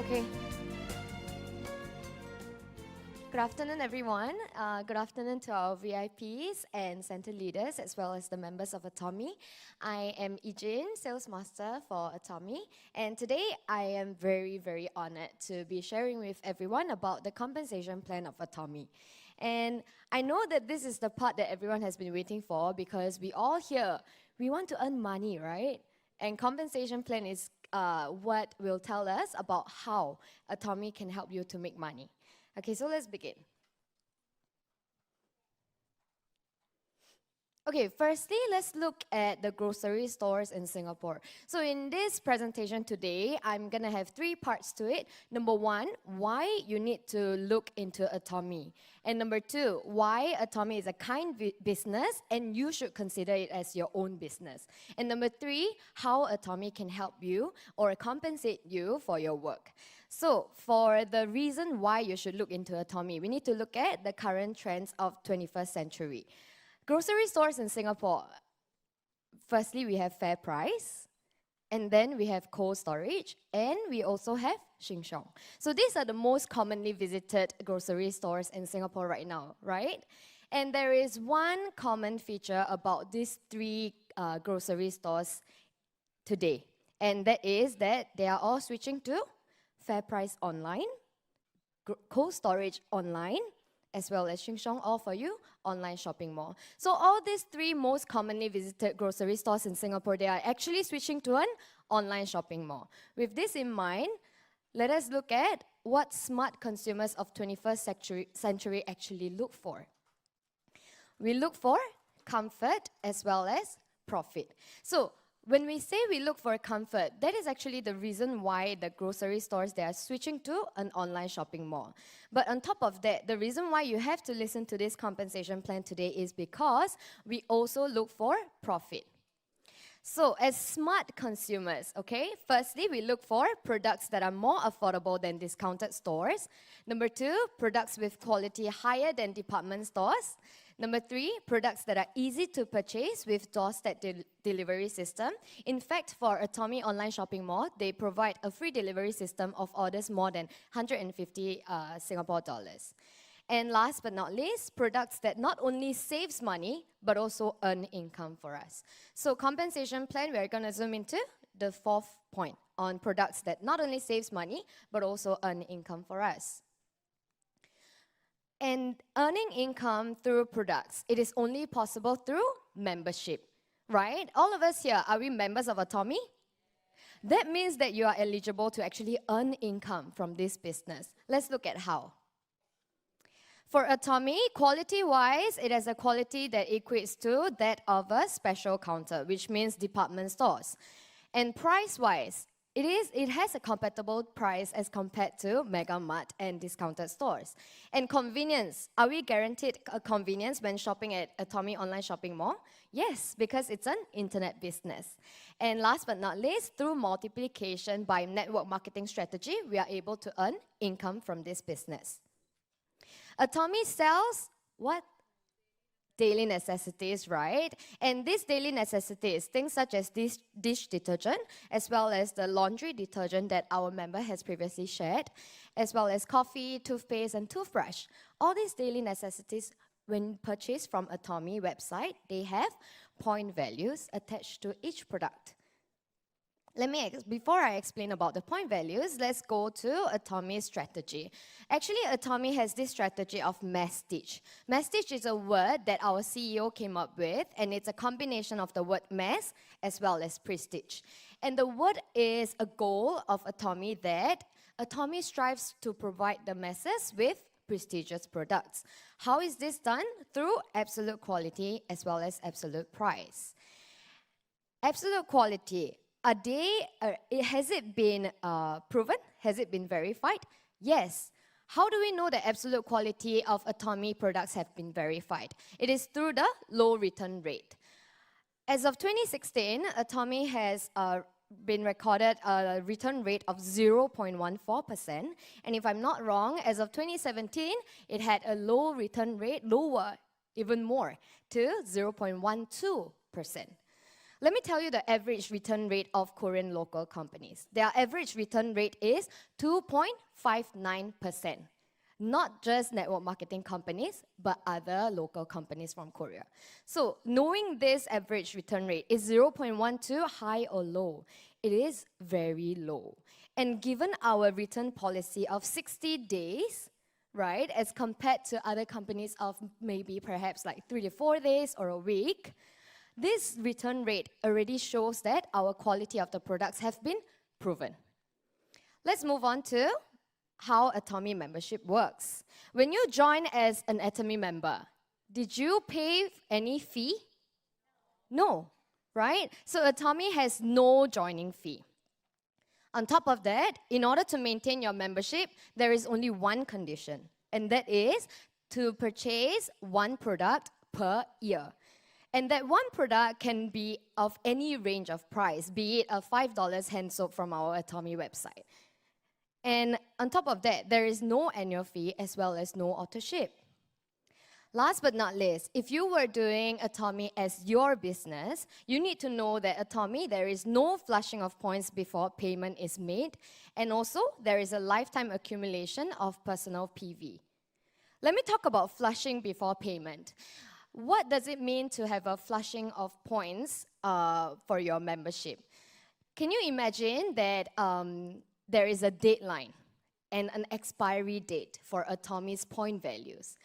Okay. Good afternoon, everyone. Good afternoon to our VIPs and center leaders, as well as the members of Atomy. I am Ijin, Sales Master for Atomy, and today I am very, very honored to be sharing with everyone about the compensation plan of Atomy. And I know that this is the part that everyone has been waiting for, because we all here, we want to earn money, right? And compensation plan is what will tell us about how Atomy can help you to make money. Okay, so let's begin. Okay, firstly, let's look at the grocery stores in Singapore. So in this presentation today, I'm gonna have 3 parts to it. Number 1, why you need to look into Atomy. And number 2, why Atomy is a kind business and you should consider it as your own business. And number 3, how Atomy can help you or compensate you for your work. So for the reason why you should look into Atomy, we need to look at the current trends of 21st century. Grocery stores in Singapore, firstly, we have Fair Price, and then we have cold storage, and we also have Sheng Siong. So these are the most commonly visited grocery stores in Singapore right now, right? And there is one common feature about these 3 grocery stores today, and that is that they are all switching to Fair Price online, cold storage online, as well as Sheng Siong, all for you, online shopping mall. So all these 3 most commonly visited grocery stores in Singapore, they are actually switching to an online shopping mall. With this in mind, let us look at what smart consumers of 21st century actually look for. We look for comfort as well as profit. So when we say we look for comfort, that is actually the reason why the grocery stores, they are switching to an online shopping mall. But on top of that, the reason why you have to listen to this compensation plan today is because we also look for profit. So as smart consumers, okay, firstly, we look for products that are more affordable than discounted stores. Number 2, products with quality higher than department stores. Number 3, products that are easy to purchase with doorstep delivery system. In fact, for Atomy Online Shopping Mall, they provide a free delivery system of orders more than 150 Singapore dollars. And last but not least, products that not only saves money, but also earn income for us. So compensation plan, we're gonna zoom into the 4th point on products that not only saves money, but also earn income for us. And earning income through products, it is only possible through membership, right? All of us here, are we members of Atomy? That means that you are eligible to actually earn income from this business. Let's look at how. For Atomy, quality-wise, it has a quality that equates to that of a special counter, which means department stores. And price-wise, it has a compatible price as compared to Mega Mart and discounted stores. And convenience, are we guaranteed a convenience when shopping at Atomy Online Shopping Mall? Yes, because it's an internet business. And last but not least, through multiplication by network marketing strategy, we are able to earn income from this business. Atomy sells what? Daily necessities, right? And these daily necessities, things such as this dish detergent, as well as the laundry detergent that our member has previously shared, as well as coffee, toothpaste, and toothbrush. All these daily necessities, when purchased from Atomy website, they have point values attached to each product. Before I explain about the point values, let's go to Atomy's strategy. Actually, Atomy has this strategy of masstige. Masstige is a word that our CEO came up with, and it's a combination of the word mass as well as prestige. And the word is a goal of Atomy that Atomy strives to provide the masses with prestigious products. How is this done? Through absolute quality as well as absolute price. Absolute quality. Has it been proven? Has it been verified? Yes. How do we know the absolute quality of Atomy products have been verified? It is through the low return rate. As of 2016, Atomy has been recorded a return rate of 0.14%. And if I'm not wrong, as of 2017, it had a low return rate, lower, even more, to 0.12%. Let me tell you the average return rate of Korean local companies. Their average return rate is 2.59%. Not just network marketing companies, but other local companies from Korea. So knowing this average return rate, is 0.12 high or low? It is very low. And given our return policy of 60 days, right, as compared to other companies of maybe perhaps like 3 to 4 days or a week, this return rate already shows that our quality of the products have been proven. Let's move on to how Atomy membership works. When you join as an Atomy member, did you pay any fee? No, right? So Atomy has no joining fee. On top of that, in order to maintain your membership, there is only one condition, and that is to purchase one product per year. And that one product can be of any range of price, be it a $5 hand soap from our Atomy website. And on top of that, there is no annual fee as well as no auto ship. Last but not least, if you were doing Atomy as your business, you need to know that Atomy, there is no flushing of points before payment is made, and also there is a lifetime accumulation of personal PV. Let me talk about flushing before payment. What does it mean to have a flushing of points for your membership? Can you imagine that there is a deadline and an expiry date for Atomy's point values?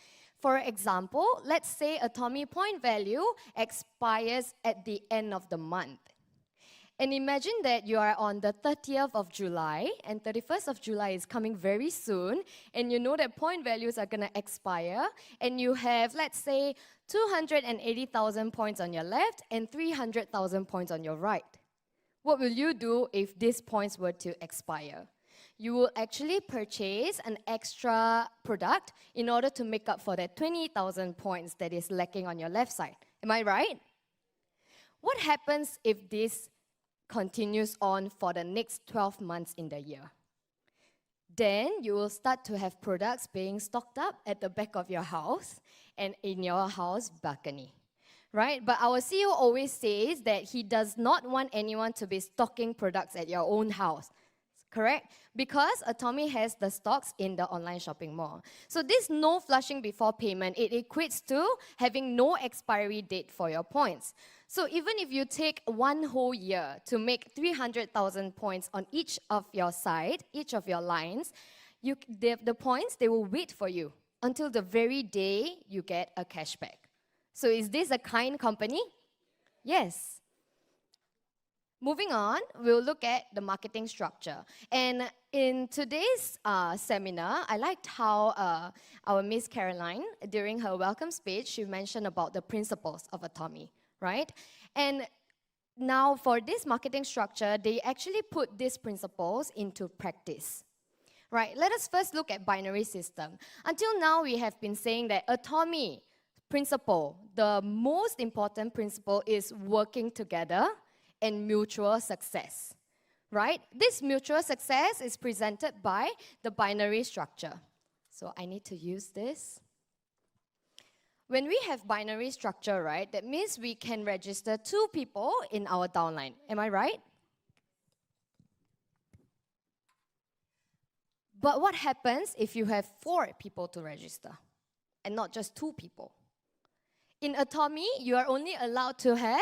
For example, let's say Atomy point value expires at the end of the month. And imagine that you are on the 30th of July, and 31st of July is coming very soon, and you know that point values are going to expire, and you have, let's say, 280,000 points on your left and 300,000 points on your right. What will you do if these points were to expire? You will actually purchase an extra product in order to make up for that 20,000 points that is lacking on your left side. Am I right? What happens if this continues on for the next 12 months in the year? Then you will start to have products being stocked up at the back of your house and in your house balcony, right? But our CEO always says that he does not want anyone to be stocking products at your own house, correct? Because Atomy has the stocks in the online shopping mall. So this no flushing before payment, it equates to having no expiry date for your points. So even if you take one whole year to make 300,000 points on each of your side, each of your lines, the points, they will wait for you until the very day you get a cashback. So is this a kind company? Yes. Moving on, we'll look at the marketing structure. And in today's seminar, I liked how our Miss Caroline, during her welcome speech, she mentioned about the principles of Atomy, right? And now for this marketing structure, they actually put these principles into practice. Right, let us first look at binary system. Until now, we have been saying that Atomy principle, the most important principle is working together and mutual success, right? This mutual success is presented by the binary structure. So I need to use this. When we have binary structure, right, that means we can register 2 people in our downline. Am I right? But what happens if you have 4 people to register and not just 2 people? In Atomy, you are only allowed to have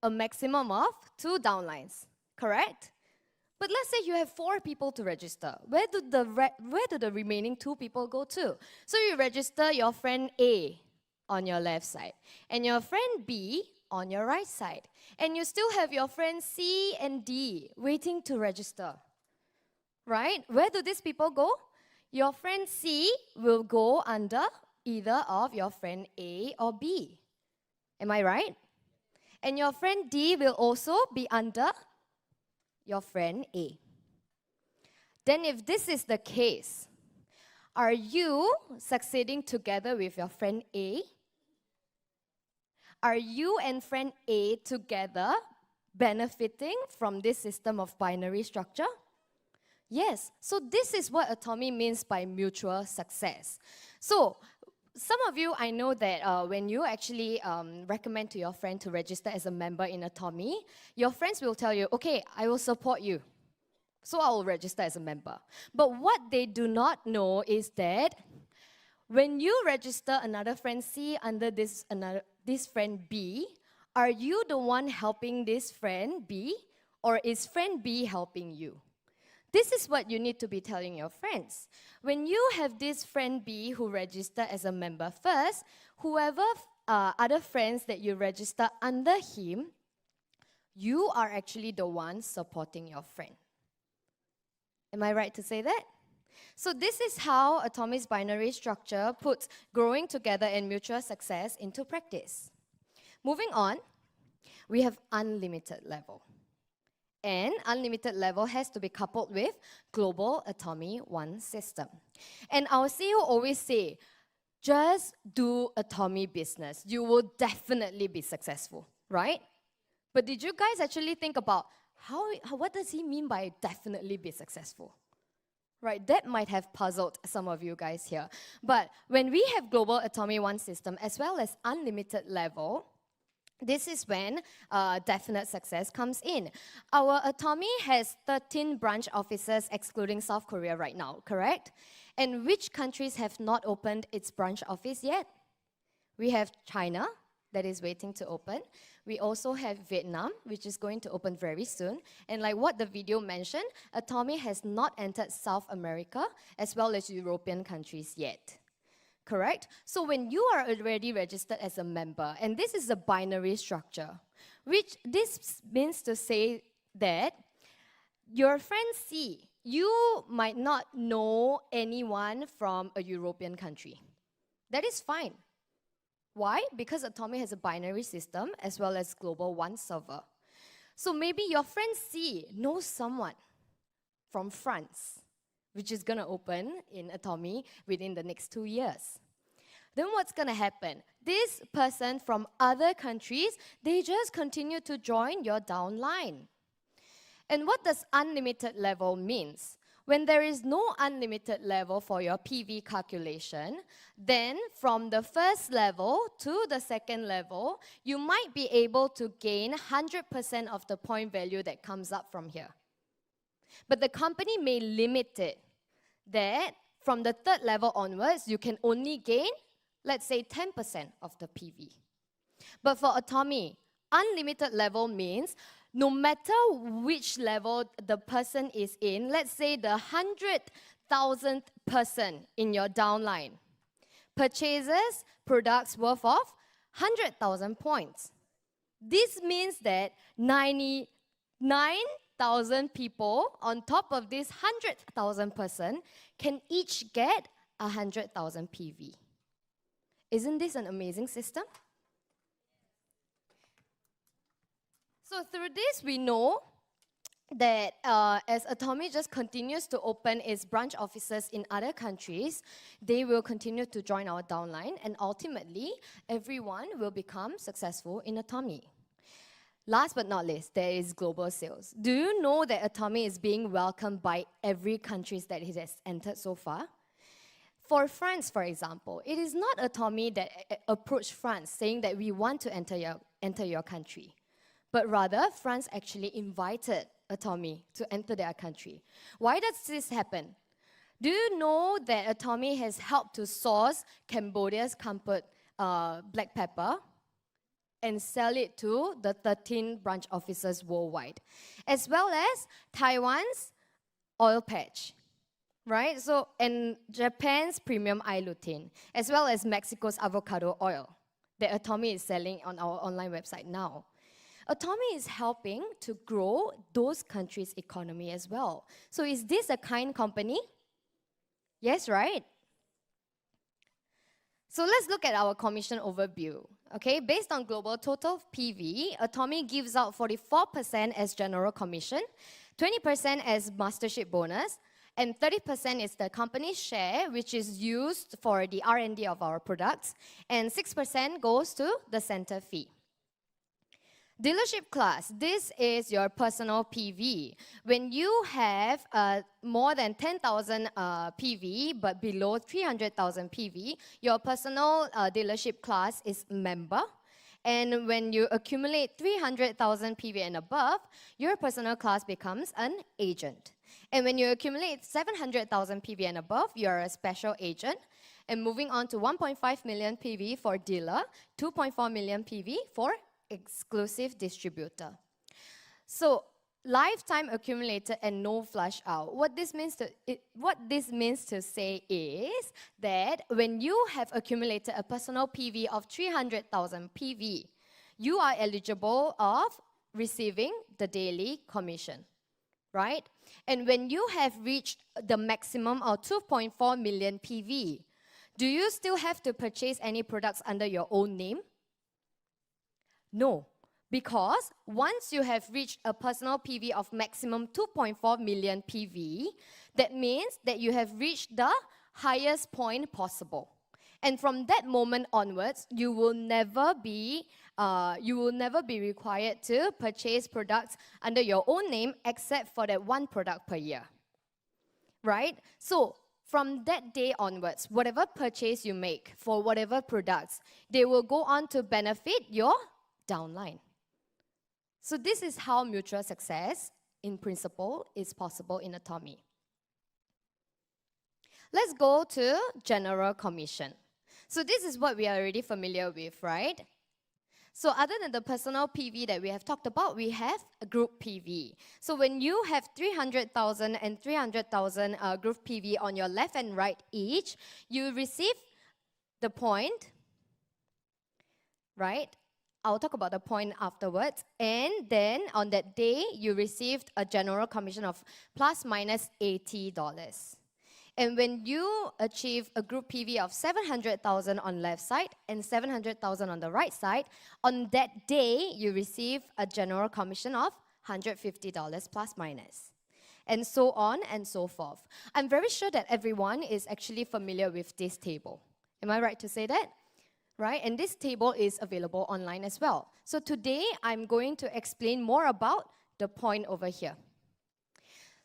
a maximum of 2 downlines, correct? But let's say you have 4 people to register. Where do the remaining 2 people go to? So you register your friend A on your left side and your friend B on your right side. And you still have your friends C and D waiting to register. Right? Where do these people go? Your friend C will go under either of your friend A or B. Am I right? And your friend D will also be under your friend A. Then if this is the case, are you succeeding together with your friend A? Are you and friend A together benefiting from this system of binary structure? Yes, so this is what Atomy means by mutual success. So some of you, I know that when you actually recommend to your friend to register as a member in Atomy, your friends will tell you, okay, I will support you. So I will register as a member. But what they do not know is that when you register another friend C under this friend B, are you the one helping this friend B, or is friend B helping you? This is what you need to be telling your friends. When you have this friend B who registered as a member first, whoever other friends that you register under him, you are actually the one supporting your friend. Am I right to say that? So this is how Atomy's binary structure puts growing together and mutual success into practice. Moving on, we have unlimited level. And unlimited level has to be coupled with global Atomy 1 system. And our CEO always say, just do Atomy business. You will definitely be successful, right? But did you guys actually think about what does he mean by definitely be successful? Right, that might have puzzled some of you guys here. But when we have global Atomy 1 system as well as unlimited level, this is when definite success comes in. Our Atomy has 13 branch offices excluding South Korea right now, correct? And which countries have not opened its branch office yet? We have China, that is waiting to open. We also have Vietnam, which is going to open very soon. And like what the video mentioned, Atomy has not entered South America as well as European countries yet. Correct? So when you are already registered as a member, and this is a binary structure, which this means to say that your friend C, you might not know anyone from a European country. That is fine. Why? Because Atomy has a binary system as well as global 1 server. So maybe your friend C knows someone from France, which is going to open in Atomy within the next 2 years. Then what's going to happen? This person from other countries, they just continue to join your downline. And what does unlimited level means? When there is no unlimited level for your PV calculation, then from the first level to the second level, you might be able to gain 100% of the point value that comes up from here. But the company may limit it that from the third level onwards, you can only gain, let's say, 10% of the PV. But for Atomy, unlimited level means no matter which level the person is in, let's say the 100,000th person in your downline, purchases products worth of 100,000 points. This means that 99,000 people on top of this 100,000 person can each get 100,000 PV. Isn't this an amazing system? So through this, we know that as Atomy just continues to open its branch offices in other countries, they will continue to join our downline, and ultimately, everyone will become successful in Atomy. Last but not least, there is global sales. Do you know that Atomy is being welcomed by every country that it has entered so far? For France, for example, it is not Atomy that approached France saying that we want to enter your country. But rather, France actually invited Atomy to enter their country. Why does this happen? Do you know that Atomy has helped to source Cambodia's black pepper and sell it to the 13 branch offices worldwide, as well as Taiwan's oil patch, right? So, and Japan's premium iLutein, as well as Mexico's avocado oil that Atomy is selling on our online website now. Atomy is helping to grow those countries' economy as well. So is this a kind company? Yes, right? So let's look at our commission overview. Okay, based on global total PV, Atomy gives out 44% as general commission, 20% as mastership bonus, and 30% is the company's share, which is used for the R&D of our products, and 6% goes to the center fee. Dealership class, this is your personal PV. When you have more than 10,000 PV but below 300,000 PV, your personal dealership class is member. And when you accumulate 300,000 PV and above, your personal class becomes an agent. And when you accumulate 700,000 PV and above, you're a special agent. And moving on to 1.5 million PV for dealer, 2.4 million PV for exclusive distributor. So lifetime accumulated and no flush out. What this means to say is that when you have accumulated a personal PV of 300,000 PV, you are eligible of receiving the daily commission, right? And when you have reached the maximum of 2.4 million PV, do you still have to purchase any products under your own name? No, because once you have reached a personal PV of maximum 2.4 million PV, that means that you have reached the highest point possible. And from that moment onwards, you will never be required to purchase products under your own name except for that one product per year, right? So from that day onwards, whatever purchase you make for whatever products, they will go on to benefit your downline. So this is how mutual success, in principle, is possible in Atomy. Let's go to general commission. So this is what we are already familiar with, right? So other than the personal PV that we have talked about, we have a group PV. So when you have 300,000 and 300,000 group PV on your left and right each, you receive the point, right? I'll talk about the point afterwards. And then on that day, you received a general commission of plus minus $80. And when you achieve a group PV of 700,000 on left side and 700,000 on the right side, on that day, you receive a general commission of $150 plus minus. And so on and so forth. I'm very sure that everyone is actually familiar with this table. Am I right to say that? Right? And this table is available online as well. So today, I'm going to explain more about the point over here.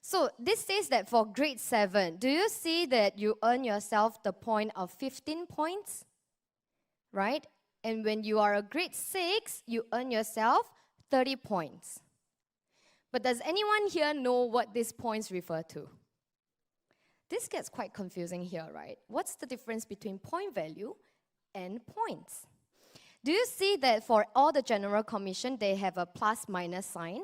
So this says that for grade 7, do you see that you earn yourself the point of 15 points? Right? And when you are a grade 6, you earn yourself 30 points. But does anyone here know what these points refer to? This gets quite confusing here, right? What's the difference between point value and points? Do you see that for all the general commission, they have a plus minus sign?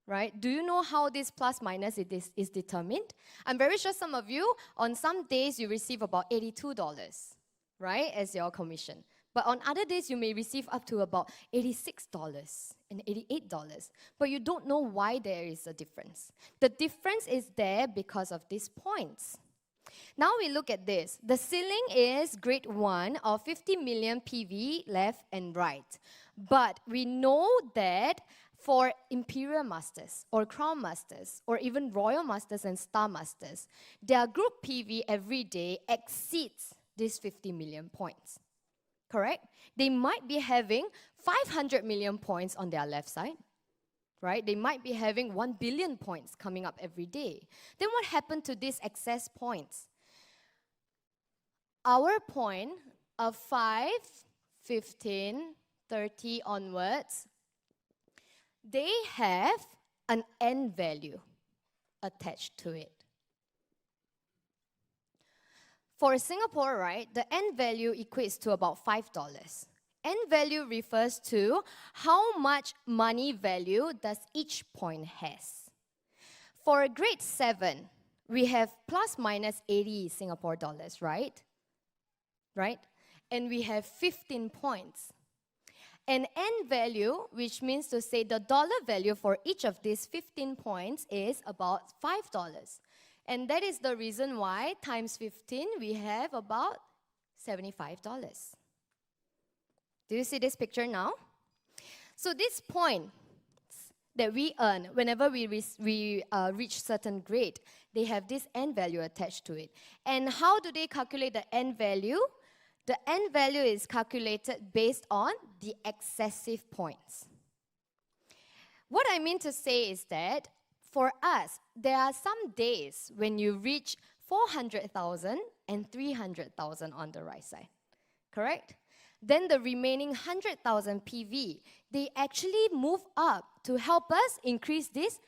Right? Do you know how this plus minus is determined? I'm very sure some of you, on some days, you receive about $82, right, as your commission. But on other days, you may receive up to about $86 and $88. But you don't know why there is a difference. The difference is there because of these points. Now we look at this. The ceiling is grade 1 of 50 million PV left and right. But we know that for Imperial Masters or Crown Masters or even Royal Masters and Star Masters, their group PV every day exceeds these 50 million points. Correct? They might be having 500 million points on their left side. Right? They might be having 1 billion points coming up every day. Then what happened to these excess points? Our point of 5, 15, 30 onwards, they have an end value attached to it. For Singapore, right, the end value equates to about $5. End value refers to how much money value does each point has. For grade 7, we have plus minus 80 Singapore dollars, right? Right? And we have 15 points. And end value, which means to say the dollar value for each of these 15 points is about $5. And that is the reason why times 15, we have about $75. Do you see this picture now? So this point that we earn whenever we reach certain grade, they have this end value attached to it. And how do they calculate the end value? The end value is calculated based on the excessive points. What I mean to say is that for us, there are some days when you reach 400,000 and 300,000 on the right side, correct? Then the remaining 100,000 PV, they actually move up to help us increase this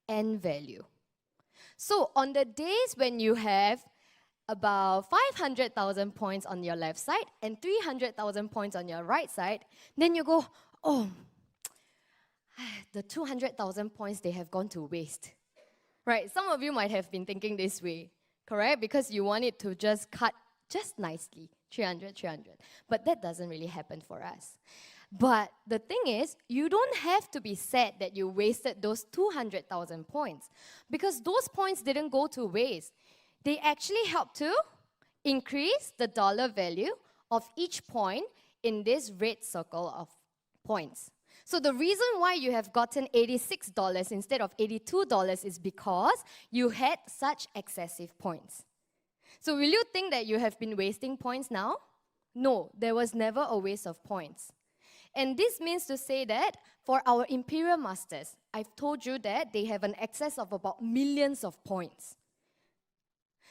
end value. So on the days when you have about 500,000 points on your left side and 300,000 points on your right side, then you go, oh, the 200,000 points, they have gone to waste. Right, some of you might have been thinking this way, correct? Because you want it to just cut just nicely, 300, 300. But that doesn't really happen for us. But the thing is, you don't have to be sad that you wasted those 200,000 points, because those points didn't go to waste. They actually help to increase the dollar value of each point in this red circle of points. So the reason why you have gotten $86 instead of $82 is because you had such excessive points. So will you think that you have been wasting points now? No, there was never a waste of points. And this means to say that for our Imperial Masters, I've told you that they have an excess of about millions of points.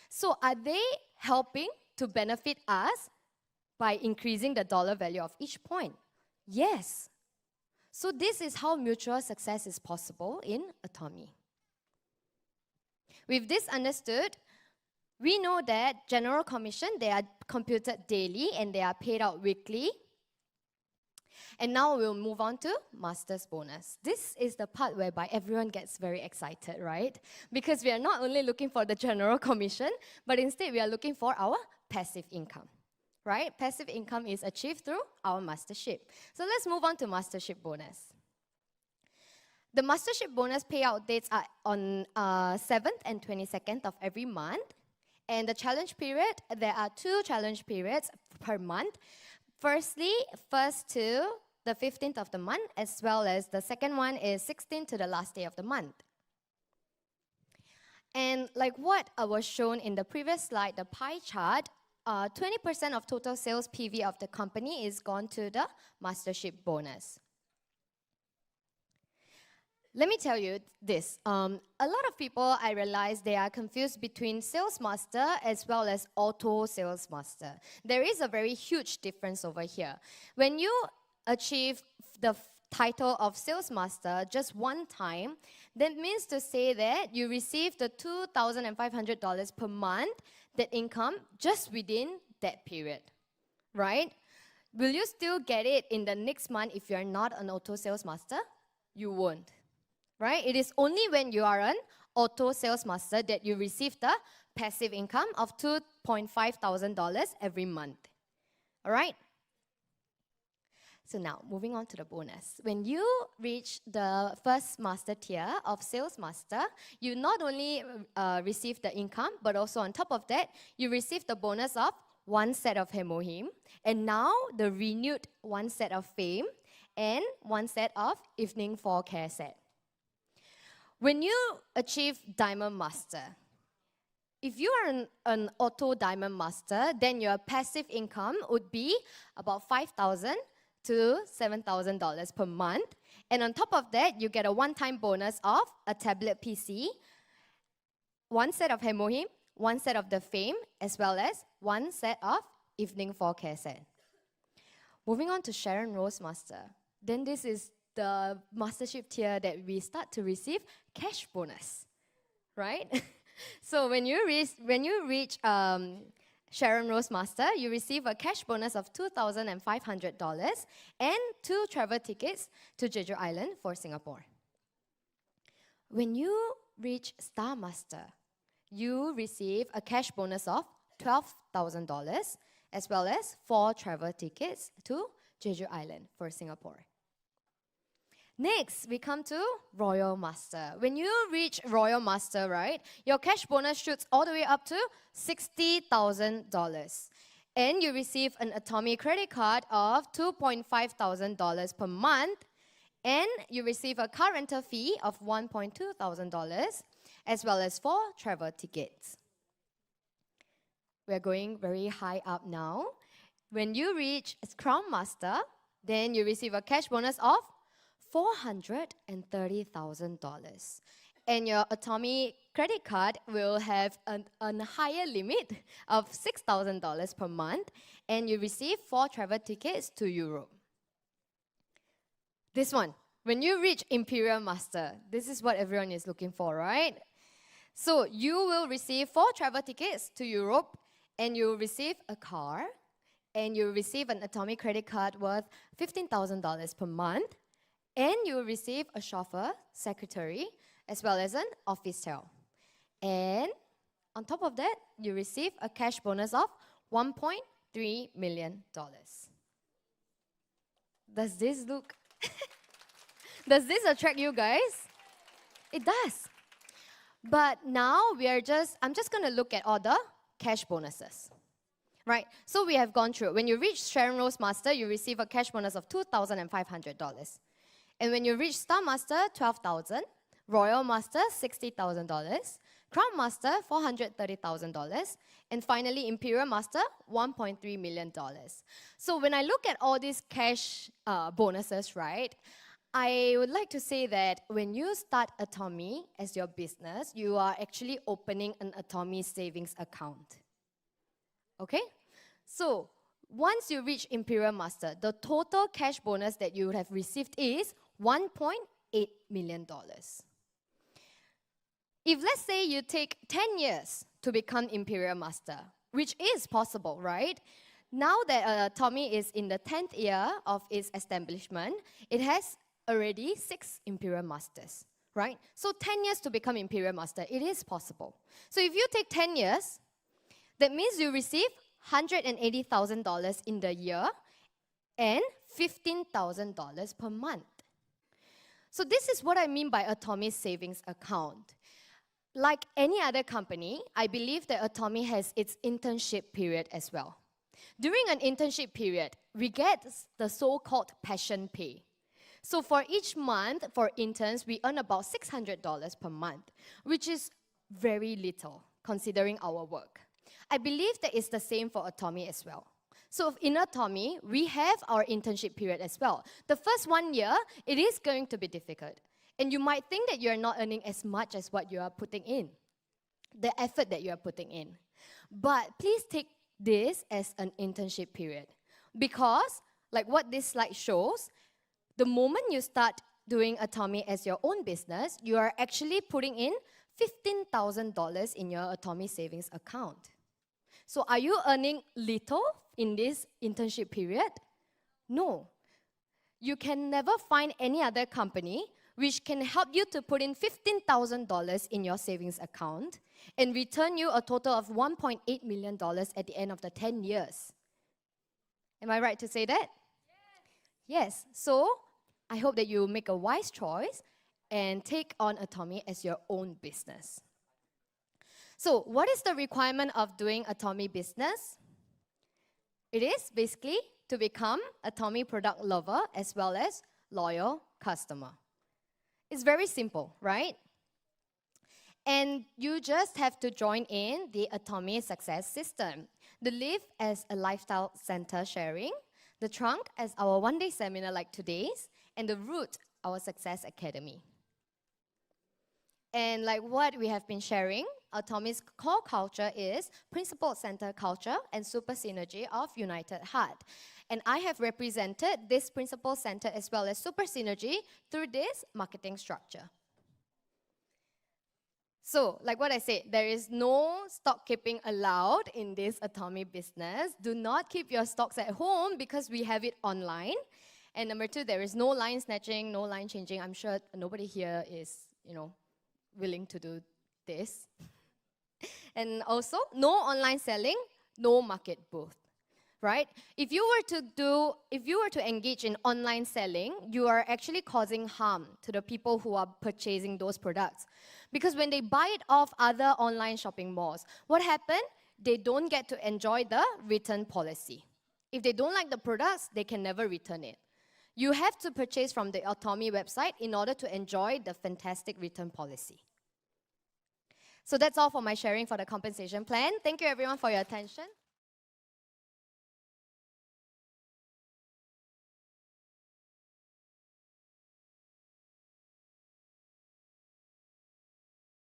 So are they helping to benefit us by increasing the dollar value of each point? Yes. So this is how mutual success is possible in Atomy. With this understood, we know that general commission, they are computed daily and they are paid out weekly. And now we'll move on to master's bonus. This is the part whereby everyone gets very excited, right? Because we are not only looking for the general commission, but instead we are looking for our passive income. Right? Passive income is achieved through our mastership. So let's move on to mastership bonus. The mastership bonus payout dates are on 7th and 22nd of every month. And the challenge period, there are 2 challenge periods per month. Firstly, 1st to the 15th of the month, as well as the second one is 16th to the last day of the month. And like what was shown in the previous slide, the pie chart, 20% of total sales PV of the company is gone to the mastership bonus. Let me tell you this. A lot of people, I realize, they are confused between sales master as well as auto sales master. There is a very huge difference over here. When you achieve the title of sales master just one time, that means to say that you receive the $2,500 per month, that income, just within that period, right? Will you still get it in the next month if you're not an auto sales master? You won't, right? It is only when you are an auto sales master that you receive the passive income of $2,500 every month, all right? So now, moving on to the bonus. When you reach the first master tier of sales master, you not only receive the income, but also on top of that, you receive the bonus of 1 set of Hemohim, and now the renewed 1 set of Fame, and 1 set of Evening 4 Care set. When you achieve Diamond Master, if you are an auto Diamond Master, then your passive income would be about $5,000 to $7,000 per month. And on top of that, you get a one-time bonus of a tablet PC, 1 set of Hemohim, 1 set of the Fame, as well as 1 set of Evening 4 Care set. Moving on to Sharon Rose Master. Then this is the mastership tier that we start to receive cash bonus, right? So when you reach Sharon Rose Master, you receive a cash bonus of $2,500 and 2 travel tickets to Jeju Island for Singapore. When you reach Star Master, you receive a cash bonus of $12,000 as well as 4 travel tickets to Jeju Island for Singapore. Next, we come to Royal Master. When you reach Royal Master, right, your cash bonus shoots all the way up to $60,000. And you receive an Atomy credit card of $2,500 per month. And you receive a car rental fee of $1,200, as well as 4 travel tickets. We're going very high up now. When you reach Scrum Master, then you receive a cash bonus of $430,000. And your Atomy credit card will have a higher limit of $6,000 per month, and you receive 4 travel tickets to Europe. This one, when you reach Imperial Master, this is what everyone is looking for, right? So you will receive 4 travel tickets to Europe, and you will receive a car, and you will receive an Atomy credit card worth $15,000 per month, and you will receive a chauffeur, secretary, as well as an official. And on top of that, you receive a cash bonus of $1.3 million. Does this look... Does this attract you guys? It does. But now I'm just going to look at all the cash bonuses. Right, so we have gone through. When you reach Sharon Rose Master, you receive a cash bonus of $2,500. And when you reach Star Master, $12,000. Royal Master, $60,000. Crown Master, $430,000. And finally, Imperial Master, $1.3 million. So when I look at all these cash bonuses, right, I would like to say that when you start Atomy as your business, you are actually opening an Atomy savings account. Okay? So, once you reach Imperial Master, the total cash bonus that you would have received is $1.8 million. If let's say you take 10 years to become Imperial Master, which is possible, right? Now that Atomy is in the 10th year of its establishment, it has already 6 Imperial Masters, right? So 10 years to become Imperial Master, it is possible. So if you take 10 years, that means you receive $180,000 in the year and $15,000 per month. So this is what I mean by Atomy savings account. Like any other company, I believe that Atomy has its internship period as well. During an internship period, we get the so-called passion pay. So for each month, for interns, we earn about $600 per month, which is very little considering our work. I believe that it's the same for Atomy as well. So in Atomy, we have our internship period as well. The first 1 year, it is going to be difficult. And you might think that you're not earning as much as what you are putting in, the effort that you are putting in. But please take this as an internship period. Because, like what this slide shows, the moment you start doing Atomy as your own business, you are actually putting in $15,000 in your Atomy savings account. So are you earning little in this internship period? No. You can never find any other company which can help you to put in $15,000 in your savings account and return you a total of $1.8 million at the end of the 10 years. Am I right to say that? Yes. So I hope that you make a wise choice and take on Atomy as your own business. So what is the requirement of doing Atomy business? It is basically to become Atomy product lover as well as loyal customer. It's very simple, right? And you just have to join in the Atomy success system. The live as a lifestyle center sharing, the trunk as our one-day seminar like today's, and the root, our success academy. And like what we have been sharing, Atomy's core culture is principle-centered culture and super synergy of united heart. And I have represented this principle-centered as well as super synergy through this marketing structure. So, like what I said, there is no stock keeping allowed in this Atomy business. Do not keep your stocks at home because we have it online. And number 2, there is no line snatching, no line changing. I'm sure nobody here is, willing to do this. And also, no online selling, no market booth, right? If you were to engage in online selling, you are actually causing harm to the people who are purchasing those products. Because when they buy it off other online shopping malls, what happens? They don't get to enjoy the return policy. If they don't like the products, they can never return it. You have to purchase from the Atomy website in order to enjoy the fantastic return policy. So that's all for my sharing for the compensation plan. Thank you everyone for your attention.